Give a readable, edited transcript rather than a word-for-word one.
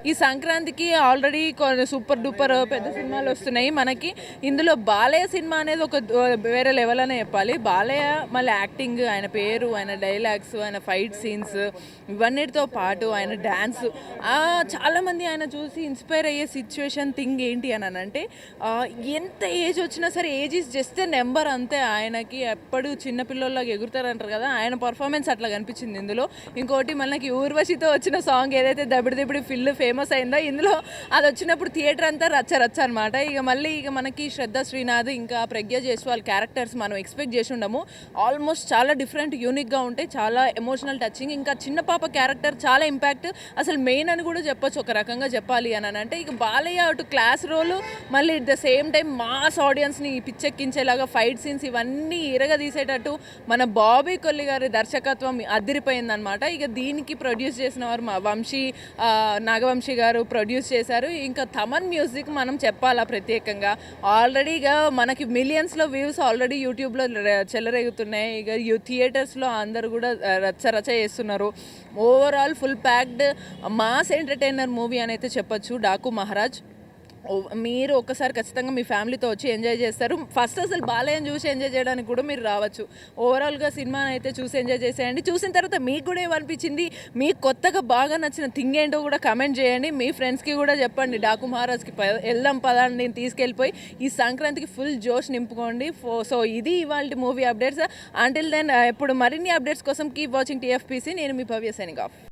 ఈ సంక్రాంతికి ఆల్రెడీ కొన్ని సూపర్ డూపర్ పెద్ద సినిమాలు వస్తున్నాయి మనకి. ఇందులో బాలయ్య సినిమా అనేది ఒక వేరే లెవెల్ అనే చెప్పాలి. బాలయ్య మళ్ళీ యాక్టింగ్, ఆయన పేరు, ఆయన డైలాగ్స్, ఆయన ఫైట్ సీన్స్, ఇవన్నిటితో పాటు ఆయన డ్యాన్స్, చాలామంది ఆయన చూసి ఇన్స్పైర్ అయ్యే సిచ్యువేషన్ థింగ్ ఏంటి అని అంటే, ఎంత ఏజ్ వచ్చినా సరే age is just a number అంతే. ఆయనకి ఎప్పుడు చిన్నపిల్లల్లాగా ఎగురుతారంటారు కదా, ఆయన పర్ఫార్మెన్స్ అట్లా కనిపించింది ఇందులో. ఇంకోటి మనకి ఊర్వశితో వచ్చిన సాంగ్ ఏదైతే దబిడి దిబిడి ఫిల్ ఫేమస్ అయిందో, ఇందులో అది వచ్చినప్పుడు థియేటర్ అంతా రచ్చ అనమాట. ఇక మనకి శ్రద్ధ శ్రీనాథ్ ఇంకా ప్రజ్ఞ జైస్వాల్ క్యారెక్టర్స్ మనం ఎక్స్పెక్ట్ చేసి ఉండము. ఆల్మోస్ట్ చాలా డిఫరెంట్ యూనిక్గా ఉంటాయి, చాలా ఎమోషనల్ టచింగ్. ఇంకా చిన్న పాప క్యారెక్టర్ చాలా ఇంపాక్ట్, అసలు మెయిన్ అని కూడా చెప్పొచ్చు ఒక రకంగా చెప్పాలి అని అంటే. ఇక బాలయ్య అటు క్లాస్ రోలు, మళ్ళీ at the same time mass ఆడియన్స్ని పిచ్చెక్కించేలాగా ఫైట్ సీన్స్ ఇవన్నీ తీసేటట్టు మన బాబీ కొల్లి గారి దర్శకత్వం అదిరిపోయిందనమాట. ఇక దీనికి ప్రొడ్యూస్ చేసిన వారు మా నాగవంశీ గారు ప్రొడ్యూస్ చేశారు. ఇంకా తమన్ మ్యూజిక్ మనం చెప్పాలా ప్రత్యేకంగా. ఆల్రెడీగా మనకి మిలియన్స్లో వ్యూస్ ఆల్రెడీ యూట్యూబ్లో చెలరేగుతున్నాయి. ఇక థియేటర్స్లో అందరూ కూడా రచ్చ చేస్తున్నారు. Overall full packed mass entertainer movie అని అయితే చెప్పొచ్చు డాకు మహారాజ్. మీరు ఒక్కసారి ఖచ్చితంగా మీ ఫ్యామిలీతో వచ్చి ఎంజాయ్ చేస్తారు. ఫస్ట్ అసలు బాలయ్యని చూసి ఎంజాయ్ చేయడానికి కూడా మీరు రావచ్చు. ఓవరాల్గా సినిమాని అయితే చూసి ఎంజాయ్ చేసేయండి. చూసిన తర్వాత మీకు కూడా ఏమనిపించింది, మీకు కొత్తగా బాగా నచ్చిన థింగ్ ఏంటో కూడా కమెంట్ చేయండి. మీ ఫ్రెండ్స్కి కూడా చెప్పండి, డాకు మహారాజ్కి వెళ్దాం పదాన్ని నేను తీసుకెళ్ళిపోయి ఈ సంక్రాంతికి ఫుల్ జోష్ నింపుకోండి. సో ఇది ఇవాళ మూవీ అప్డేట్స్. అంటిల్ దెన్ ఇప్పుడు మరిన్ని అప్డేట్స్ కోసం కీప్ వాచింగ్ TFPC. నేను మీ భవ్య సైనింగ్ ఆఫ్.